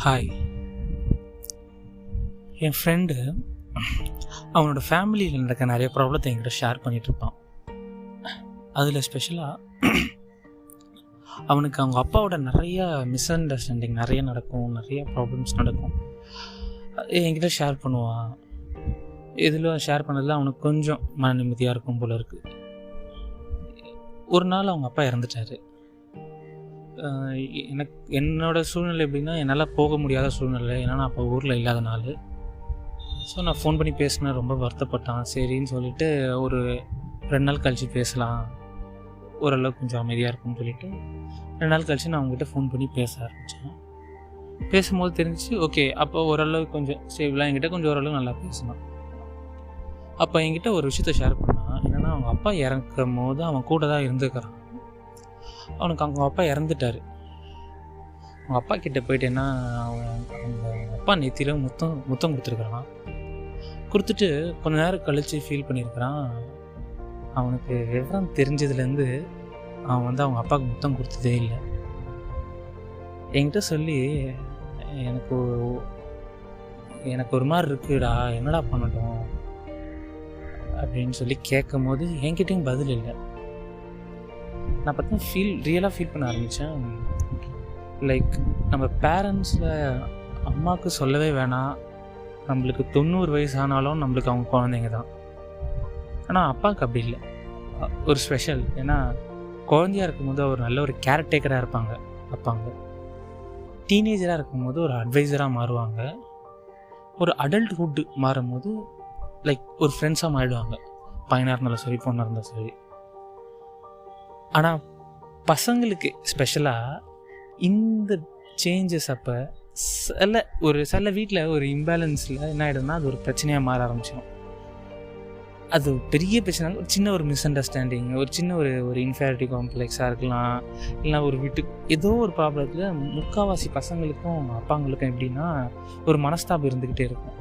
Hi. என் friend அவனோட ஃபேமிலியில் நடக்க நிறைய ப்ராப்ளத்தை என்கிட்ட ஷேர் பண்ணிகிட்ருப்பான். அதில் ஸ்பெஷலாக அவனுக்கு அவங்க அப்பாவோட நிறைய மிஸ் அண்டர்ஸ்டாண்டிங் நிறைய நடக்கும், நிறைய ப்ராப்ளம்ஸ் நடக்கும். என்கிட்ட ஷேர் பண்ணுவான். இதில் ஷேர் பண்ணதில் அவனுக்கு கொஞ்சம் மன நிம்மதியாக இருக்கும் போல இருக்குது. ஒரு நாள் அவங்க அப்பா இறந்துட்டார். என்னோடய சூழ்நிலை எப்படின்னா, என்னால் போக முடியாத சூழ்நிலை. ஏன்னா நான் அப்போ ஊரில் இல்லாத நாள். ஸோ நான் ஃபோன் பண்ணி பேசினேன். ரொம்ப வருத்தப்பட்டான். சரின்னு சொல்லிவிட்டு ஒரு 2 நாள் கழித்து பேசலாம், ஓரளவுக்கு கொஞ்சம் அமைதியாக இருக்கும்னு சொல்லிவிட்டு 2 நாள் கழித்து நான் அவங்ககிட்ட ஃபோன் பண்ணி பேச ஆரம்பித்தேன். பேசும்போது தெரிஞ்சிச்சு, ஓகே அப்போ ஓரளவுக்கு கொஞ்சம் ஸ்டேபிளாக என்கிட்ட கொஞ்சம் ஓரளவுக்கு நல்லா பேசினான். அப்போ என்கிட்ட ஒரு விஷயத்த ஷேர் பண்ணான். என்னென்னா, அவங்க அப்பா இறக்கும் போது அவன் கூட தான் இருந்துக்கிறான். அவனுக்கு அவங்க அப்பா இறந்துட்டார். அவங்க அப்பா கிட்டே போயிட்டேன்னா அவங்க அப்பா நெத்தியில் முத்தம் கொடுத்துருக்குறான். கொடுத்துட்டு கொஞ்ச நேரம் கழித்து ஃபீல் பண்ணியிருக்கிறான். அவனுக்கு விவரம் தெரிஞ்சதுலேருந்து அவன் அவங்க அப்பாவுக்கு முத்தம் கொடுத்ததே இல்லை. என்கிட்ட சொல்லி எனக்கு ஒரு மாதிரி இருக்குடா, என்னடா பண்ணட்டும் அப்படின்னு சொல்லி கேட்கும் போது என்கிட்டையும் பதில் இல்லை. நான் பார்த்தா ரியலாக ஃபீல் பண்ண ஆரம்பித்தேன். லைக் நம்ம பேரண்ட்ஸில் அம்மாவுக்கு சொல்லவே வேணாம், நம்மளுக்கு 90 வயசு ஆனாலும் நம்மளுக்கு அவங்க குழந்தைங்க தான். ஆனால் அப்பாவுக்கு அப்படி இல்லை, ஒரு ஸ்பெஷல். ஏன்னா குழந்தையாக இருக்கும்போது அவர் நல்ல ஒரு கேர்டேக்கராக இருப்பாங்க அப்பாங்க. டீனேஜராக இருக்கும்போது ஒரு அட்வைசராக மாறுவாங்க. ஒரு அடல்ட்ஹுட் மாறும்போது லைக் ஒரு ஃப்ரெண்ட்ஸாக மாறிடுவாங்க, பையனாக இருந்தாலும் சரி பொண்ணாக இருந்தாலும் சரி. ஆனால் பசங்களுக்கு ஸ்பெஷலாக இந்த சேஞ்சஸ் அப்போ சில வீட்டில் ஒரு இம்பேலன்ஸில் என்ன ஆகிடும்னா, அது ஒரு பிரச்சனையாக மாற ஆரம்பிச்சிடும். அது பெரிய பிரச்சனை, ஒரு சின்ன ஒரு மிஸ் அண்டர்ஸ்டாண்டிங், ஒரு சின்ன ஒரு இன்ஃபீரியாரிட்டி காம்ப்ளெக்ஸாக இருக்கலாம், இல்லைனா ஒரு ஏதோ ஒரு ப்ராப்ளத்தில் முக்கால்வாசி பசங்களுக்கும் அப்பாங்களுக்கும் எப்படின்னா ஒரு மனஸ்தாபம் இருந்துக்கிட்டே இருக்கும்.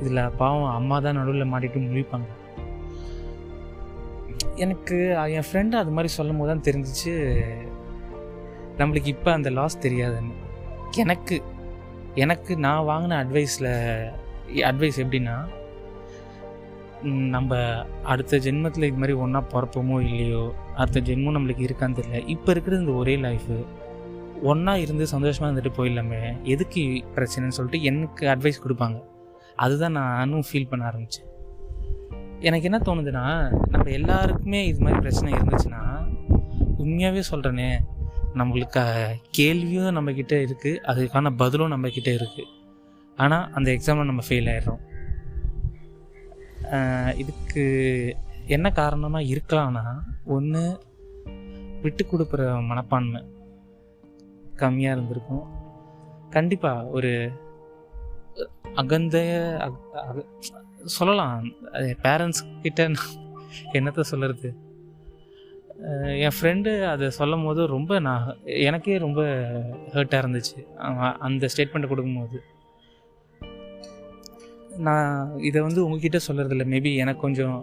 இதில் பாவம் அம்மா தான் நடுவில் மாட்டிட்டு முழிப்பாங்க. எனக்கு என் ஃப்ரெண்டு அது மாதிரி சொல்லும் போது தான் தெரிஞ்சிச்சு, நம்மளுக்கு இப்போ அந்த லாஸ் தெரியாதுன்னு. எனக்கு நான் வாங்கின அட்வைஸ் எப்படின்னா, நம்ம அடுத்த ஜென்மத்தில் இது மாதிரி ஒன்றா பிறப்போமோ இல்லையோ, அடுத்த ஜென்மம் நம்மளுக்கு இருக்கான்னு தெரியல, இப்போ இருக்கிறது இந்த ஒரே லைஃபு, ஒன்றா இருந்து சந்தோஷமாக இருந்துட்டு போயிடலாமே, எதுக்கு பிரச்சனைன்னு சொல்லிட்டு எனக்கு அட்வைஸ் கொடுப்பாங்க. அதுதான் நானும் ஃபீல் பண்ண ஆரம்பித்தேன். எனக்கு என்ன தோணுதுன்னா, நம்ம எல்லாருக்குமே இது மாதிரி பிரச்சனை இருந்துச்சுன்னா, உண்மையாகவே சொல்கிறேனே, நம்மளுக்கு கேள்வியும் நம்மக்கிட்ட இருக்குது, அதுக்கான பதிலும் நம்மக்கிட்ட இருக்குது. ஆனால் அந்த எக்ஸாமில் நம்ம ஃபெயில் ஆகிடுறோம். இதுக்கு என்ன காரணமாக இருக்கலாம்னா, ஒன்று விட்டு கொடுக்குற மனப்பான்மை கம்மியாக இருந்திருக்கும். கண்டிப்பாக ஒரு சொல்லலாம். பேரண்ட்ஸ் கிட்ட என்னத்தை சொல்கிறது. என் ஃப்ரெண்டு அதை சொல்லும் போது எனக்கே ரொம்ப ஹர்ட்டாக இருந்துச்சு அந்த ஸ்டேட்மெண்ட்டை கொடுக்கும்போது. நான் இதை உங்ககிட்ட சொல்கிறதில்ல, மேபி எனக்கு கொஞ்சம்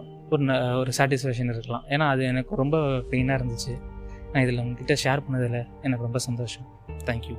ஒரு சாட்டிஸ்ஃபேக்ஷன் இருக்கலாம். ஏன்னா அது எனக்கு ரொம்ப பெயினாக இருந்துச்சு. நான் இதில் உங்ககிட்ட ஷேர் பண்ணதில் எனக்கு ரொம்ப சந்தோஷம். தேங்க்யூ.